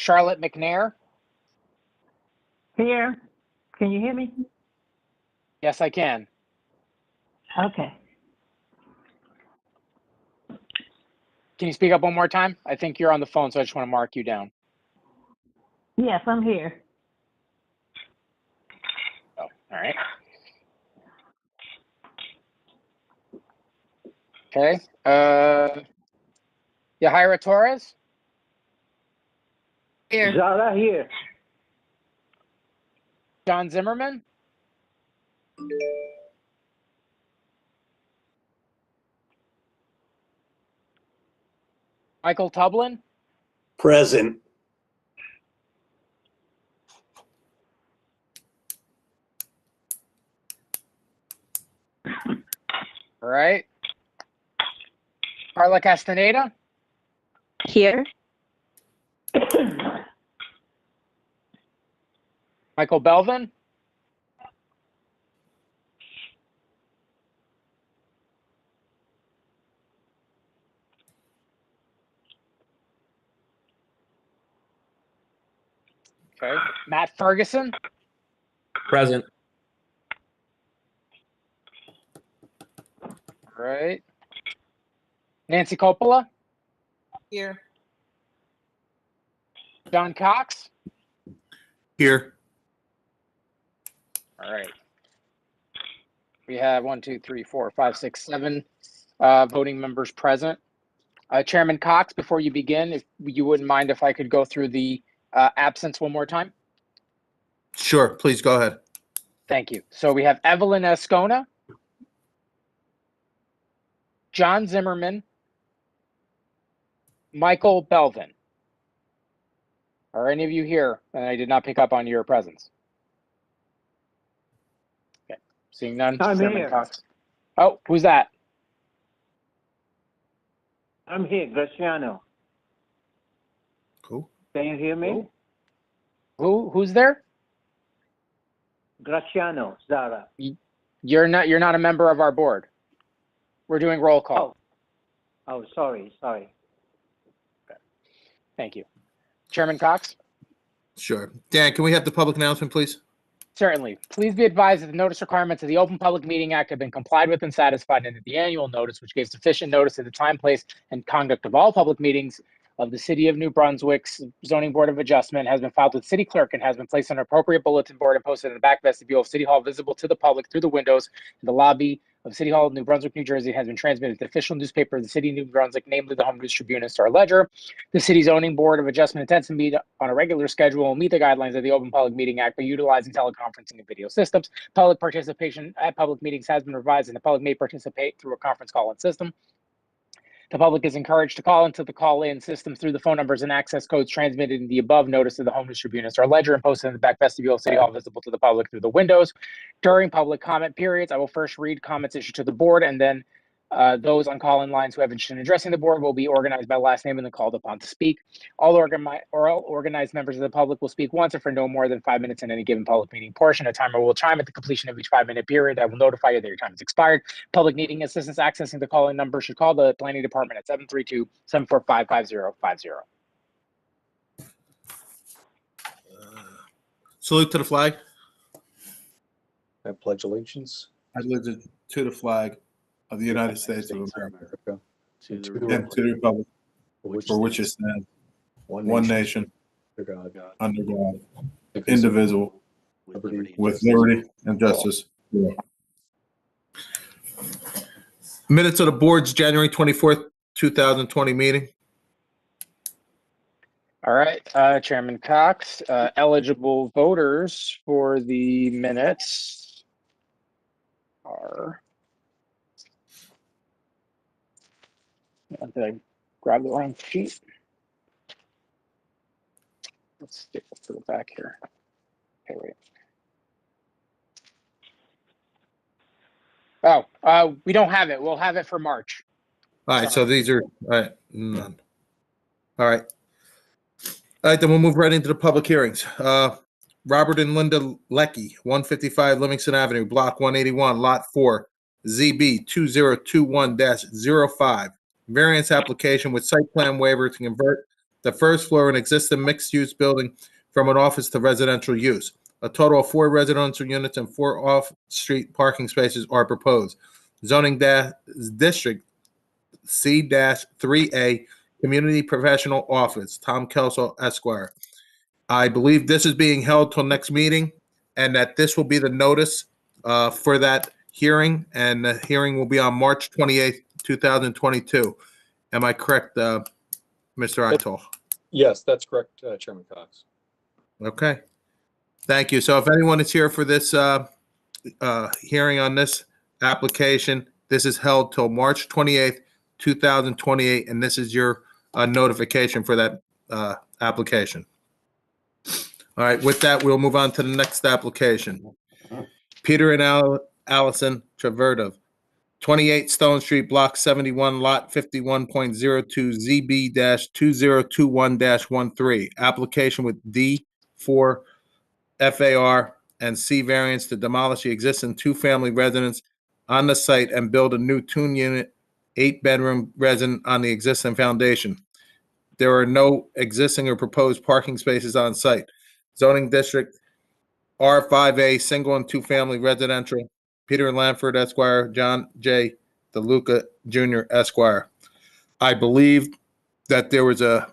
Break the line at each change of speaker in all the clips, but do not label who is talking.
Charlotte McNair.
Here. Can you hear me?
Yes, I can.
Okay.
Can you speak up one more time? I think you're on the phone, so I just want to mark you down.
Yes, I'm here.
Oh, all right. Okay. Yahaira Torres.
Here.
Zara here.
John Zimmerman. Michael Tublin.
Present.
All right. Carla Castaneda.
Here.
Michael Belvin. Okay. Matt Ferguson.
Present.
All right. Nancy Coppola.
Here.
John Cox.
Here.
All right. We have 1, 2, 3, 4, 5, 6, 7 voting members present. Chairman Cox, before you begin, if you wouldn't mind if I could go through the absence one more time.
Sure, please go ahead.
Thank you. So we have Evelyn Escona, John Zimmerman, Michael Belvin. Are any of you here? And I did not pick up on your presence. Okay. Seeing none.
I'm
Chairman
here.
Cox. Oh, who's that?
I'm here, Graciano.
Cool.
Can you hear me?
Who's there?
Graciano, Zara.
You're not a member of our board. We're doing roll call.
Oh, sorry.
Thank you. Chairman Cox?
Sure. Dan, can we have the public announcement, please?
Certainly. Please be advised that the notice requirements of the Open Public Meeting Act have been complied with and satisfied, and that the annual notice, which gives sufficient notice of the time, place, and conduct of all public meetings of the City of New Brunswick's Zoning Board of Adjustment, has been filed with City Clerk and has been placed on an appropriate bulletin board and posted in the back vestibule of City Hall, visible to the public through the windows in the lobby of City Hall of New Brunswick, New Jersey, has been transmitted to the official newspaper of the City of New Brunswick, namely the Home News Tribune and Star Ledger. The City Zoning Board of Adjustment intends to meet on a regular schedule and meet the guidelines of the Open Public Meeting Act by utilizing teleconferencing and video systems. Public participation at public meetings has been revised, and the public may participate through a conference call-in system. The public is encouraged to call into the call-in system through the phone numbers and access codes transmitted in the above notice of the Home News Tribune and Star Ledger and posted in the back vestibule of City Hall, visible to the public through the windows. During public comment periods, I will first read comments issued to the board, and then those on call-in lines who have interest in addressing the board will be organized by last name and then called upon to speak. All organized members of the public will speak once or for no more than 5 minutes in any given public meeting portion. A timer will chime at the completion of each 5-minute period. I will notify you that your time has expired. Public needing assistance accessing the call-in number should call the planning department at 732-745-5050.
Salute to the flag.
I pledge allegiance
I salute to the flag of the United States of America
to
and
the
to the republic for which it stands, one nation,
under God,
under God,
indivisible,
indivisible, with liberty and justice. Yeah. Minutes of the board's January 24th, 2020 meeting.
All right, Chairman Cox, eligible voters for the minutes are, did I grab the wrong sheet? Let's stick to the back here. Okay, wait. Oh, we don't have it. We'll have it for March.
All right, so these are, all right, none. All right. All right, then we'll move right into the public hearings. Robert and Linda Leckie, 155 Livingston Avenue, Block 181, Lot 4, ZB 2021-05. Variance application with site plan waiver to convert the first floor of an existing mixed-use building from an office to residential use. A total of 4 residential units and 4 off-street parking spaces are proposed. Zoning District C-3A, Community Professional Office, Tom Kelso, Esquire. I believe this is being held till next meeting, and that this will be the notice for that hearing, and the hearing will be on March 28th, 2022. Am I correct, Mr. Aithal?
Yes, that's correct, Chairman Cox.
Okay. Thank you. So if anyone is here for this hearing on this application, this is held till March 28th, 2028, and this is your notification for that application. All right, with that, we'll move on to the next application. Peter and Allison Travertov, 28 Stone Street, Block 71, Lot 51.02, ZB-2021-13. Application with D4 FAR and C variance to demolish the existing 2-family residence on the site and build a new 2-unit, 8-bedroom residence on the existing foundation. There are no existing or proposed parking spaces on site. Zoning District R5A, single and 2-family residential. Peter Lanford, Esquire. John J. DeLuca Jr., Esquire. I believe that there was a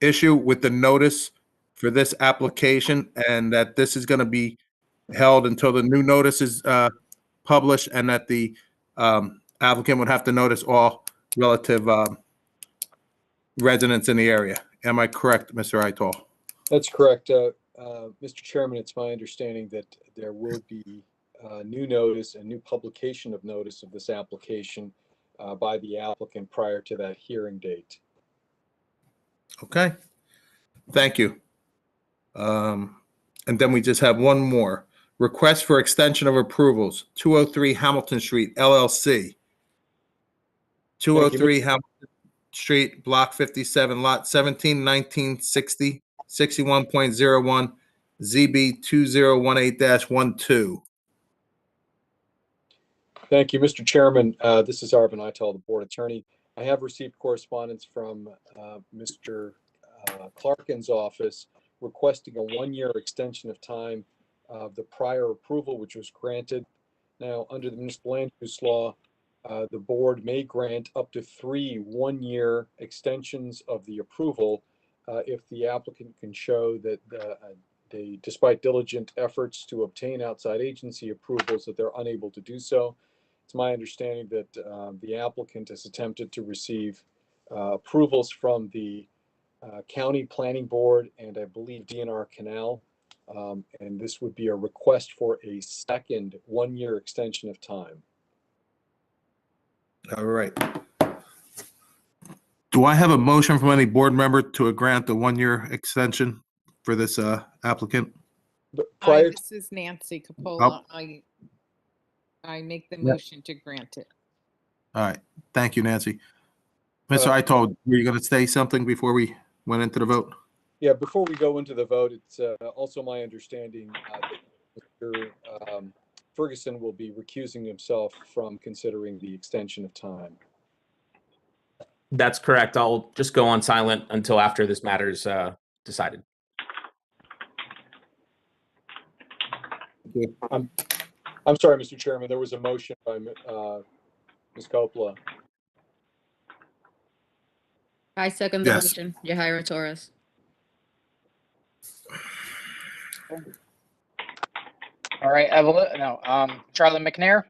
issue with the notice for this application, and that this is going to be held until the new notice is published, and that the applicant would have to notice all relative residents in the area. Am I correct, Mr. Aithal?
That's correct. Mr. Chairman, it's my understanding that there will be new notice and new publication of notice of this application by the applicant prior to that hearing date.
Okay. Thank you. And then we just have one more. Request for extension of approvals, 203 Hamilton Street, LLC. 203 Hamilton Street, Block 57, Lot 17, 1960, 61.01, ZB 2018-12.
Thank you, Mr. Chairman. This is Aravind Aithal, the board attorney. I have received correspondence from Mr. Clarkin's office requesting a 1-year extension of time of the prior approval, which was granted. Now, under the municipal land use law, the board may grant up to 3 1-year extensions of the approval if the applicant can show that despite diligent efforts to obtain outside agency approvals, that they're unable to do so. It's my understanding that the applicant has attempted to receive approvals from the county planning board and I believe DNR Canal, and this would be a request for a second 1-year extension of time.
All right. Do I have a motion from any board member to grant the 1-year extension for this applicant?
But
Hi,
prior,
this is Nancy Coppola. I make the motion to grant it.
All right. Thank you, Nancy. Mr. Aithal, were you going to say something before we went into the vote?
yeah, before we go into the vote, it's also my understanding that Mr. Ferguson will be recusing himself from considering the extension of time.
That's correct. I'll just go on silent until after this matter is decided.
I'm sorry, Mr. Chairman, there was a motion by Ms. Coppola.
I second the
Yes.
motion. Yahaira Torres.
All right, Charlie McNair,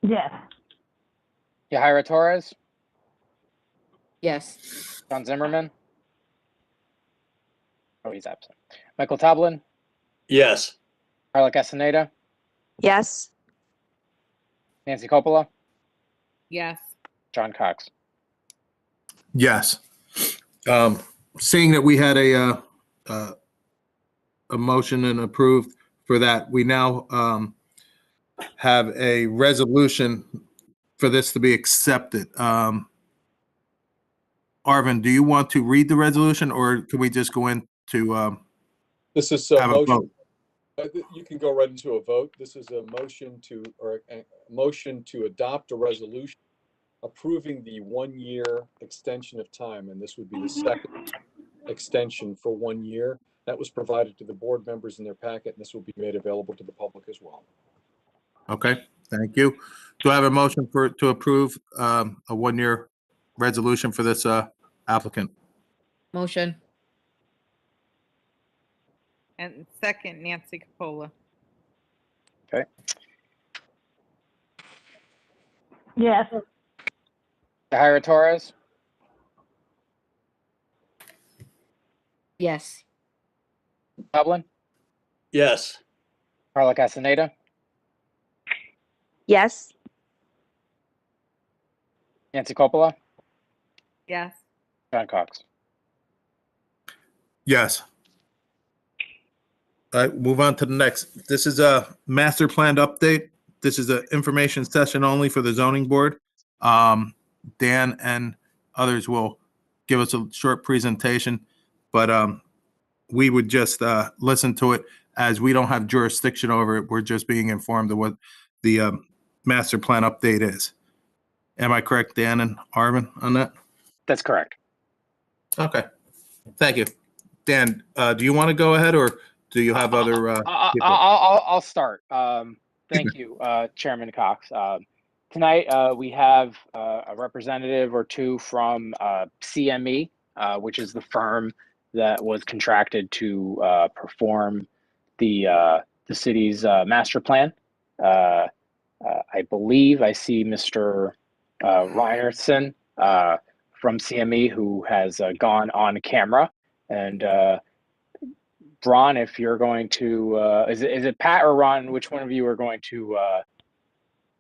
Yes.
Yahaira Torres,
Yes.
John Zimmerman. Oh, he's absent. Michael Tublin,
Yes.
Carla Castaneda,
Yes.
Nancy Coppola,
Yes.
John Cox.
Yes. Seeing that we had a motion and approved for that, we now have a resolution for this to be accepted. Arvin, do you want to read the resolution, or can we just go into
This is a
have a
motion.
vote?
You can go right into a vote. This is a motion to, or a motion to adopt a resolution approving the 1-year extension of time, and this would be the second extension for 1 year. That was provided to the board members in their packet, and this will be made available to the public as well.
Okay, thank you. Do I have a motion to approve a 1-year resolution for this applicant?
Motion.
And second, Nancy Coppola.
Yes.
Tahira Torres,
Yes.
Tublin,
Yes.
Carla Castaneda,
Yes.
Nancy Coppola,
Yes.
John Cox.
Yes. All right, move on to the next. This is a master plan update. This is an information session only for the zoning board. Dan and others will give us a short presentation, but we would just listen to it as we don't have jurisdiction over it. We're just being informed of what the master plan update is. Am I correct, Dan and Arvin, on that?
That's correct.
Okay, thank you. Dan, do you want to go ahead, or do you have other people?
I'll start. Thank you, Chairman Cox. Tonight, we have a representative or two from CME, which is the firm that was contracted to perform the city's master plan. I believe I see Mr. Reinertsen from CME, who has gone on camera. And Ron, if you're going to, is it Pat or Ron? Which one of you are going to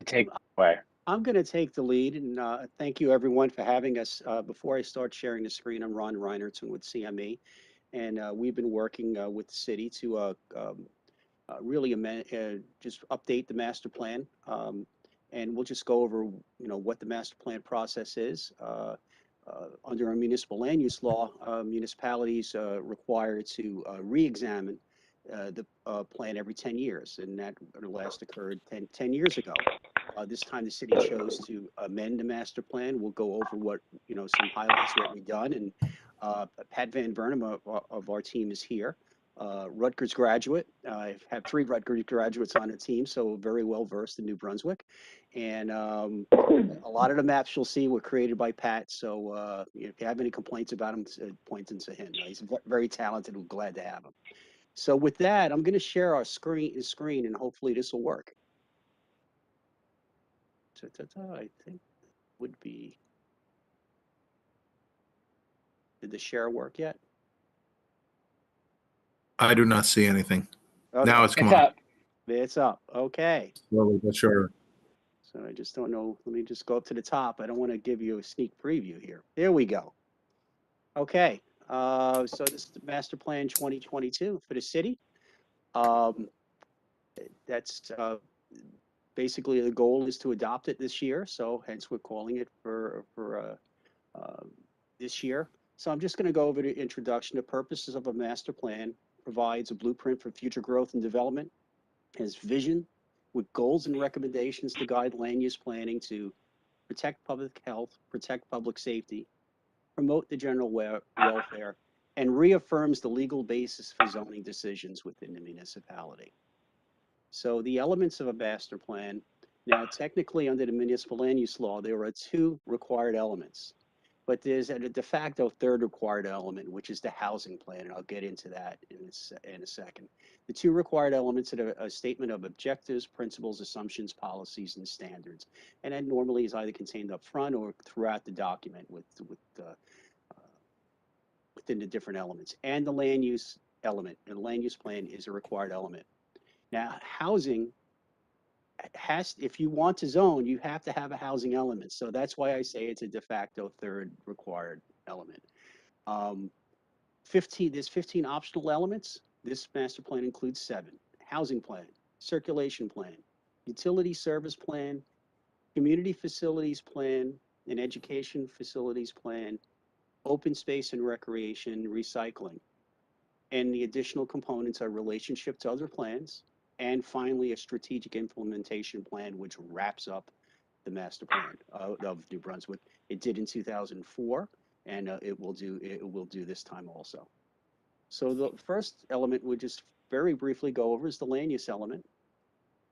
take away?
I'm going to take the lead, and thank you everyone for having us. Before I start sharing the screen, I'm Ron Reinertsen with CME, and we've been working with the city to really just update the master plan, and we'll just go over what the master plan process is. Under our municipal land use law, municipalities are required to re-examine the plan every 10 years, and that last occurred 10 years ago. This time the city chose to amend the master plan. We'll go over what, some highlights of what we've done, and Pat Van Burnham of our team is here. Rutgers graduate. I have 3 Rutgers graduates on the team, so very well versed in New Brunswick. And a lot of the maps you'll see were created by Pat. So if you have any complaints about him, point them to him. He's very talented. We're glad to have him. So with that, I'm going to share our screen, and hopefully this will work. I think would be. Did the share work yet?
I do not see anything.
Okay.
Now it's come
It's
on.
up.
It's up. Okay.
Slowly but surely.
So I just don't know. Let me just go up to the top. I don't want to give you a sneak preview here. There we go. Okay. So this is the master plan 2022 for the city. That's basically the goal is to adopt it this year. So hence we're calling it for this year. So I'm just going to go over the introduction. The purposes of a master plan provides a blueprint for future growth and development, has vision with goals and recommendations to guide land use planning to protect public health, protect public safety, promote the general welfare, and reaffirms the legal basis for zoning decisions within the municipality. So the elements of a master plan, now technically under the municipal land use law, there are 2 required elements, but there's a de facto 3rd required element, which is the housing plan, and I'll get into that in a second. The 2 required elements are a statement of objectives, principles, assumptions, policies, and standards, and that normally is either contained up front or throughout the document within the different elements. And the land use element, and the land use plan is a required element. Now, housing if you want to zone, you have to have a housing element. So that's why I say it's a de facto 3rd required element. There's 15 optional elements. This master plan includes 7. Housing plan, circulation plan, utility service plan, community facilities plan, an education facilities plan, open space and recreation, recycling. And the additional components are relationship to other plans, and finally a strategic implementation plan, which wraps up the master plan of New Brunswick. It did in 2004, and it will do this time also. So the first element we just very briefly go over is the land use element.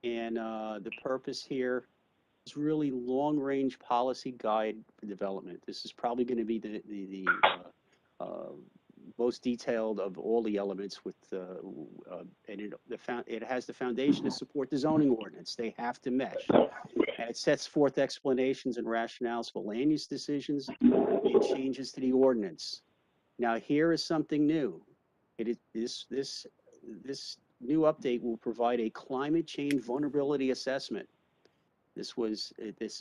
And the purpose here is really long-range policy guide for development. This is probably going to be the most detailed of all the elements with, and it has the foundation to support the zoning ordinance. They have to mesh. And it sets forth explanations and rationales for land use decisions and changes to the ordinance. Now, here is something new. This new update will provide a climate change vulnerability assessment. This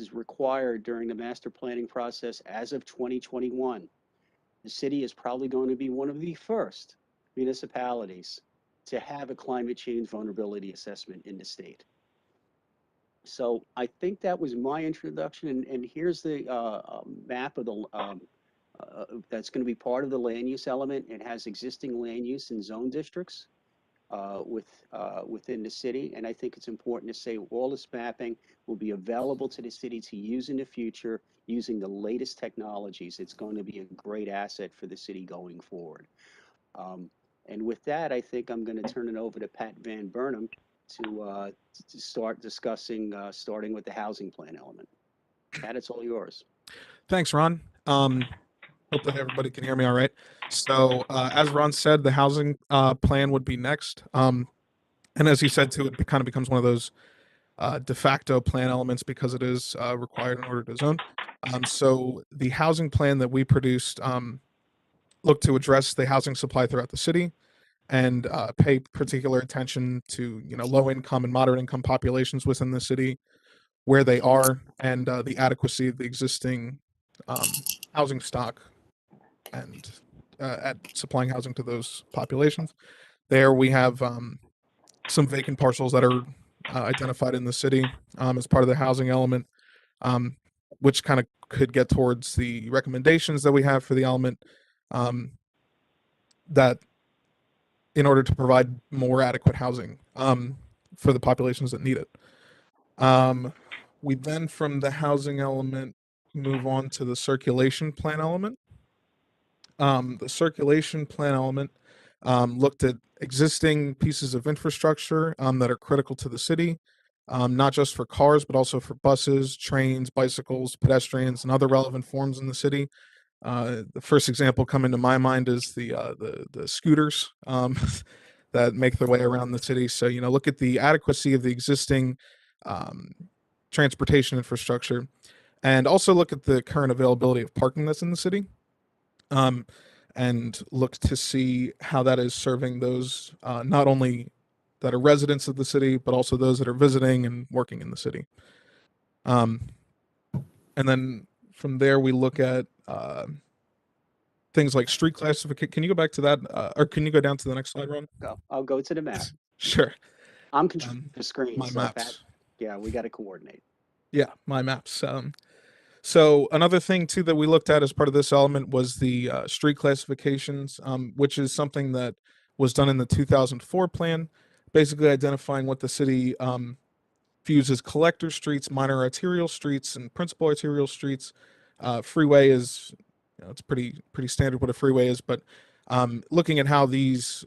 is required during the master planning process as of 2021. The city is probably going to be one of the first municipalities to have a climate change vulnerability assessment in the state. So I think that was my introduction, and here's the map of the that's going to be part of the land use element. It has existing land use and zone districts within the city, and I think it's important to say all this mapping will be available to the city to use in the future using the latest technologies. It's going to be a great asset for the city going forward. And with that, I think I'm going to turn it over to Pat Van Burnham to start discussing, starting with the housing plan element. Pat, it's all yours.
Thanks, Ron. Hope that everybody can hear me all right. So as Ron said, the housing plan would be next. And as he said too, it kind of becomes one of those de facto plan elements because it is required in order to zone. So the housing plan that we produced looked to address the housing supply throughout the city and pay particular attention to low income and moderate income populations within the city, where they are, and the adequacy of the existing housing stock and at supplying housing to those populations. There we have some vacant parcels that are identified in the city as part of the housing element, which kind of could get towards the recommendations that we have for the element, that in order to provide more adequate housing for the populations that need it. We then, from the housing element, move on to the circulation plan element. The circulation plan element looked at existing pieces of infrastructure that are critical to the city, not just for cars, but also for buses, trains, bicycles, pedestrians, and other relevant forms in the city. The first example coming to my mind is the scooters that make their way around the city. So, look at the adequacy of the existing transportation infrastructure, and also look at the current availability of parking that's in the city, and look to see how that is serving those not only that are residents of the city, but also those that are visiting and working in the city. And then from there, we look at things like street classification. Can you go back to that, or can you go down to the next slide, Ron?
I'll go to the map.
Sure.
I'm controlling the screen.
My
So
maps.
Pat, yeah, we got to coordinate.
Yeah, my maps. So another thing too that we looked at as part of this element was the street classifications, which is something that was done in the 2004 plan, basically identifying what the city views as collector streets, minor arterial streets, and principal arterial streets. Freeway is, it's pretty standard what a freeway is, but looking at how these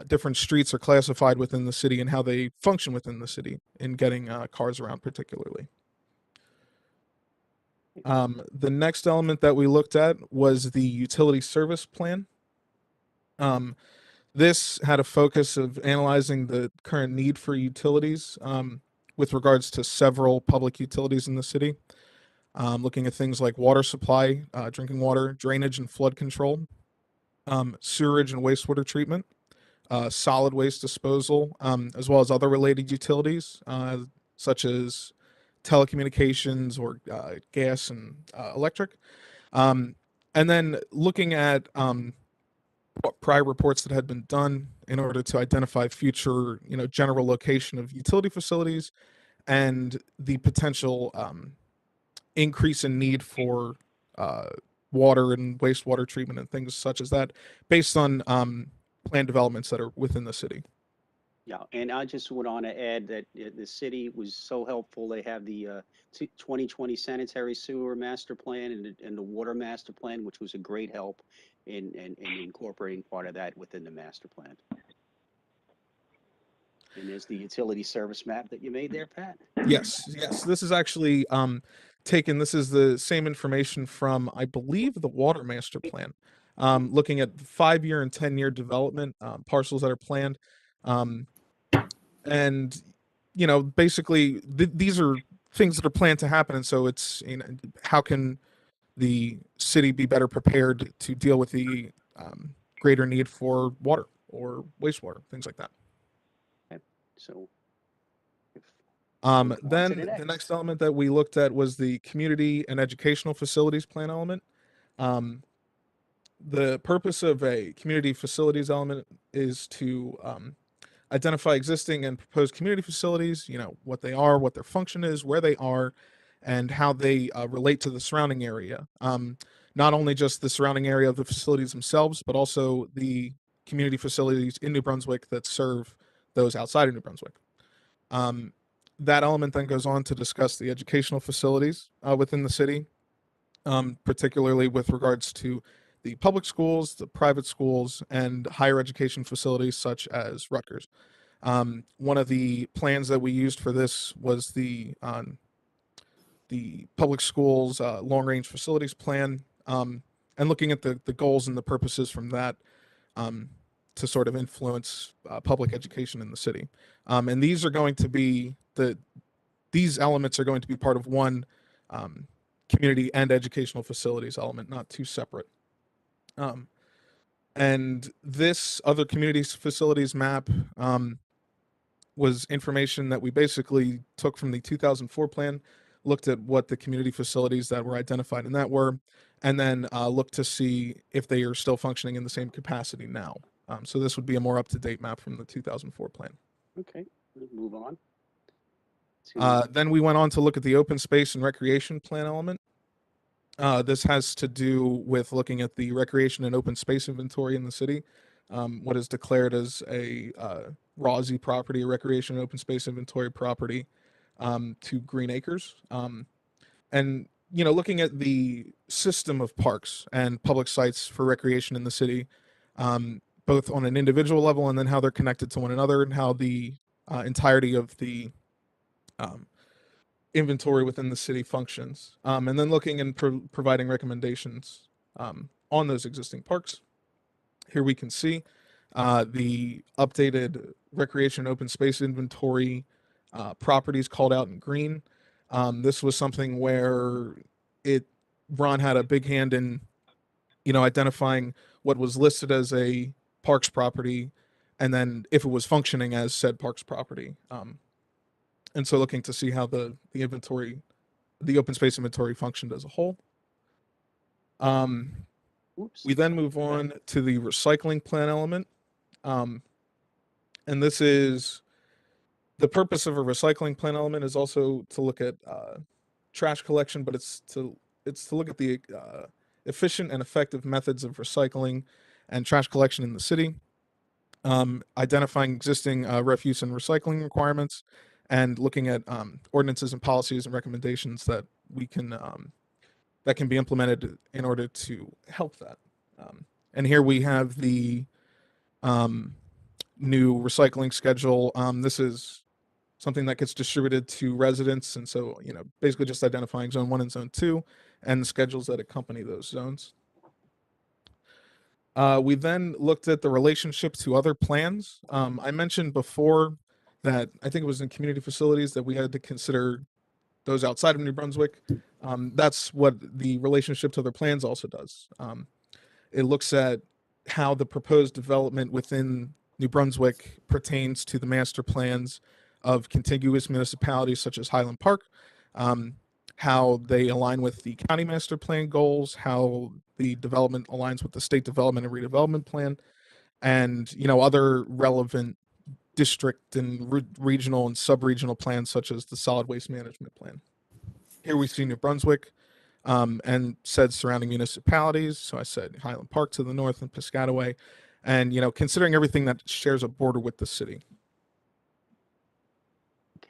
different streets are classified within the city and how they function within the city in getting cars around particularly. The next element that we looked at was the utility service plan. This had a focus of analyzing the current need for utilities with regards to several public utilities in the city, looking at things like water supply, drinking water, drainage and flood control, sewerage and wastewater treatment, solid waste disposal, as well as other related utilities, such as telecommunications or gas and electric. And then looking at prior reports that had been done in order to identify future, general location of utility facilities and the potential increase in need for water and wastewater treatment and things such as that based on plan developments that are within the city.
Yeah, and I just would want to add that the city was so helpful. They have the 2020 sanitary sewer master plan and the water master plan, which was a great help in incorporating part of that within the master plan. And there's the utility service map that you made there, Pat.
Yes, yes. This is actually this is the same information from, I believe, the water master plan. Looking at 5-year and 10-year development parcels that are planned. And basically these are things that are planned to happen, and so it's how can the city be better prepared to deal with the greater need for water or wastewater, things like that.
Okay. So
then the next element that we looked at was the community and educational facilities plan element. The purpose of a community facilities element is to identify existing and proposed community facilities, what they are, what their function is, where they are, and how they relate to the surrounding area. Not only just the surrounding area of the facilities themselves, but also the community facilities in New Brunswick that serve those outside of New Brunswick. That element then goes on to discuss the educational facilities within the city, particularly with regards to the public schools, the private schools, and higher education facilities such as Rutgers. One of the plans that we used for this was the public schools long-range facilities plan, and looking at the goals and the purposes from that to sort of influence public education in the city. And these are going to be these elements are going to be part of one community and educational facilities element, not two separate. And this other communities facilities map was information that we basically took from the 2004 plan, looked at what the community facilities that were identified in that were, and then looked to see if they are still functioning in the same capacity now. So this would be a more up-to-date map from the 2004 plan.
Okay, we'll move on.
Then we went on to look at the open space and recreation plan element. This has to do with looking at the recreation and open space inventory in the city, what is declared as a ROSI property, a recreation and open space inventory property, to Green Acres. And looking at the system of parks and public sites for recreation in the city, both on an individual level and then how they're connected to one another, and how the entirety of the inventory within the city functions, and then looking and providing recommendations on those existing parks. Here we can see the updated recreation open space inventory properties called out in green. This was something where Ron had a big hand in identifying what was listed as a parks property, and then if it was functioning as said parks property. And so looking to see how the inventory, the open space inventory functioned as a whole. We then move on to the recycling plan element. And this is the purpose of a recycling plan element is also to look at trash collection, but it's to look at the efficient and effective methods of recycling and trash collection in the city, identifying existing refuse and recycling requirements, and looking at ordinances and policies and recommendations that we can that can be implemented in order to help that. And here we have the new recycling schedule. This is something that gets distributed to residents, and so basically just identifying zone 1 and zone 2 and the schedules that accompany those zones. We then looked at the relationship to other plans. I mentioned before that I think it was in community facilities that we had to consider those outside of New Brunswick. That's what the relationship to other plans also does. It looks at how the proposed development within New Brunswick pertains to the master plans of contiguous municipalities such as Highland Park, how they align with the county master plan goals, how the development aligns with the state development and redevelopment plan, and other relevant district and regional and sub-regional plans such as the solid waste management plan. Here we see New Brunswick and said surrounding municipalities. So I said Highland Park to the north and Piscataway, and considering everything that shares a border with the city.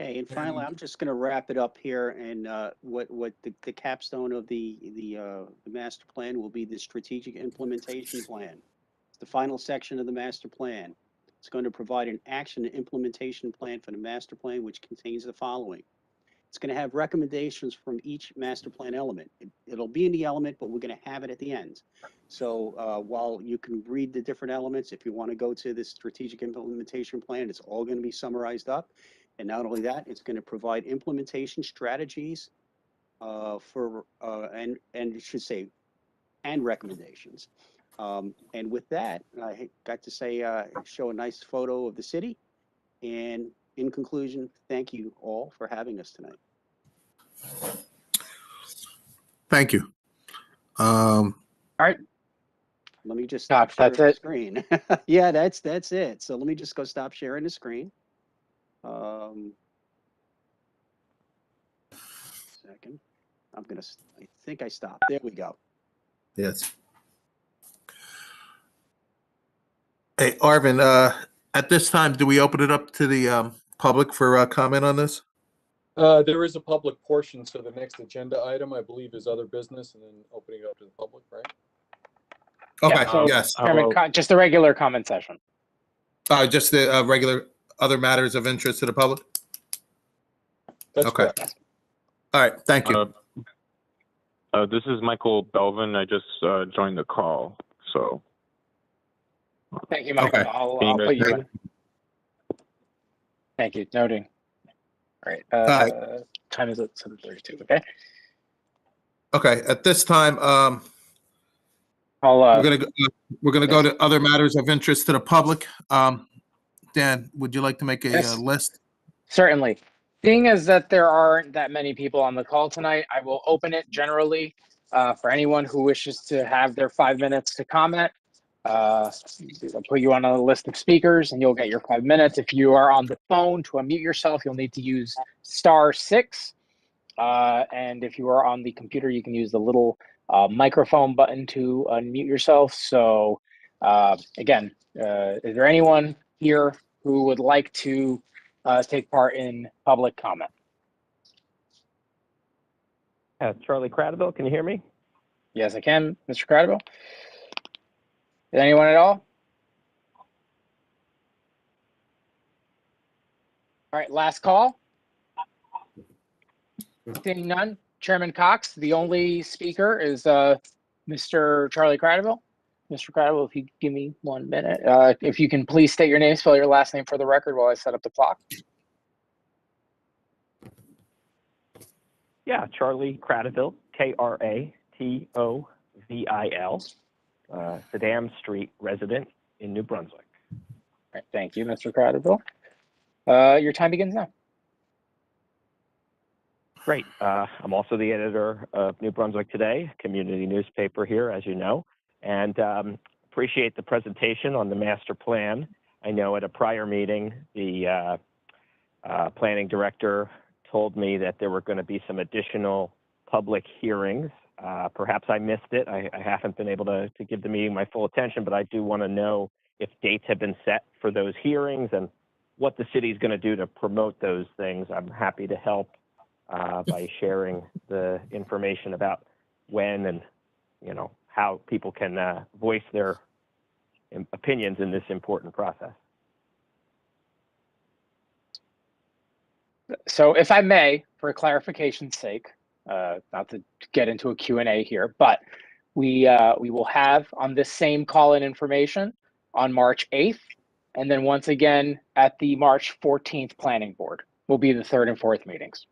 Okay, and finally, I'm just going to wrap it up here, and what the capstone of the master plan will be the strategic implementation plan. It's the final section of the master plan. It's going to provide an action and implementation plan for the master plan, which contains the following. It's going to have recommendations from each master plan element. It'll be in the element, but we're going to have it at the end. So while you can read the different elements, if you want to go to this strategic implementation plan, it's all going to be summarized up. And not only that, it's going to provide implementation strategies and it should say, and recommendations. And with that, I got to say, show a nice photo of the city. And in conclusion, thank you all for having us tonight.
Thank you.
All right.
Let me just
Stop,
stop sharing
that's
the
it?
screen. Yeah, that's it. So let me just go stop sharing the screen. Second. I think I stopped. There we go.
Yes. Hey, Arvin, at this time, do we open it up to the public for comment on this?
There is a public portion, so the next agenda item, I believe, is other business, and then opening it up to the public, right?
Okay,
so,
yes.
Chairman, just a regular comment session.
Just the regular other matters of interest to the public?
That's
Okay.
correct.
All right, thank you.
This is Michael Belvin. I just joined the call, so.
Thank you, Michael.
Okay.
I'll put you in. Thank you. Noting. All right.
right.
Time is at 7:32. Okay.
Okay, at this time,
I'll.
we're gonna go to other matters of interest to the public. Dan, would you like to make a
Yes.
list?
Certainly. Seeing as that there aren't that many people on the call tonight, I will open it generally for anyone who wishes to have their 5 minutes to comment. I'll put you on a list of speakers and you'll get your 5 minutes. If you are on the phone, to unmute yourself, you'll need to use *6. And if you are on the computer, you can use the little microphone button to unmute yourself. So again, is there anyone here who would like to take part in public comment?
Charlie Cradaville, can you hear me?
Yes, I can, Mr. Cradaville. Is anyone at all? All right, last call. Seeing none, Chairman Cox, the only speaker is Mr. Charlie Cradaville. Mr. Cradaville, if you give me 1 minute, if you can please state your name, spell your last name for the record while I set up the clock.
Yeah, Charlie Cradaville, Kratovil, Sedam Street resident in New Brunswick.
All right, thank you, Mr. Cradaville. Your time begins now.
Great. I'm also the editor of New Brunswick Today, community newspaper here, as you know, and appreciate the presentation on the master plan. I know at a prior meeting, the planning director told me that there were going to be some additional public hearings. Perhaps I missed it. I haven't been able to give the meeting my full attention, but I do want to know if dates have been set for those hearings and what the city is going to do to promote those things. I'm happy to help by sharing the information about when and, you know, how people can voice their opinions in this important process.
So if I may, for clarification's sake, not to get into a Q&A here, but we will have on this same call-in information on March 8th, and then once again at the March 14th Planning Board will be the 3rd and 4th meetings.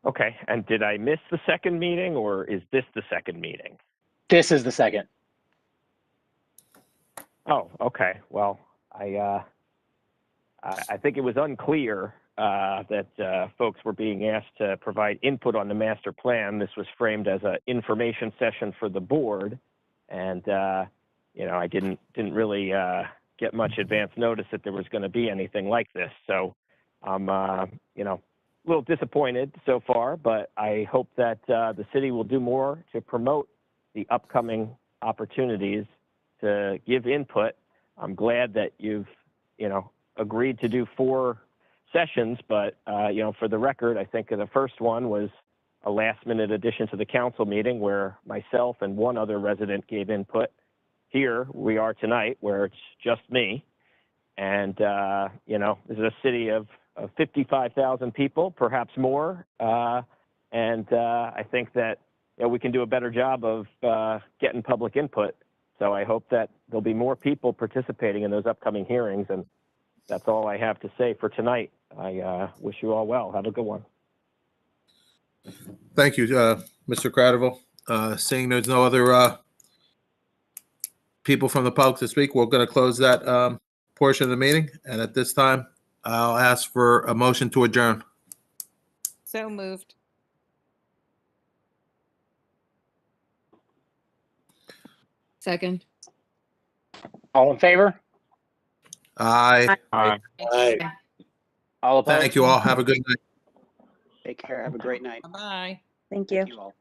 Okay, and did I miss the second meeting, or is this the second meeting?
This is the second.
Oh, okay. Well, I think it was unclear that folks were being asked to provide input on the master plan. This was framed as an information session for the board, and you know, I didn't really get much advance notice that there was going to be anything like this. So I'm you know, a little disappointed so far, but I hope that the city will do more to promote the upcoming opportunities to give input. I'm glad that you've agreed to do 4 sessions, but, for the record, I think the first one was a last-minute addition to the council meeting where myself and one other resident gave input. Here we are tonight where it's just me. And, this is a city of 55,000 people, perhaps more. And I think that we can do a better job of getting public input. So I hope that there'll be more people participating in those upcoming hearings. And that's all I have to say for tonight. I wish you all well. Have a good one.
Thank you, Mr. Cradiville. Seeing there's no other people from the public to speak, we're going to close that portion of the meeting. And at this time, I'll ask for a motion to adjourn.
So moved.
Second.
All in favor?
Aye.
Aye.
All opposed?
Thank you all. Have a good night.
Take care. Have a great night.
Bye-bye.
Thank you.
Thank you all.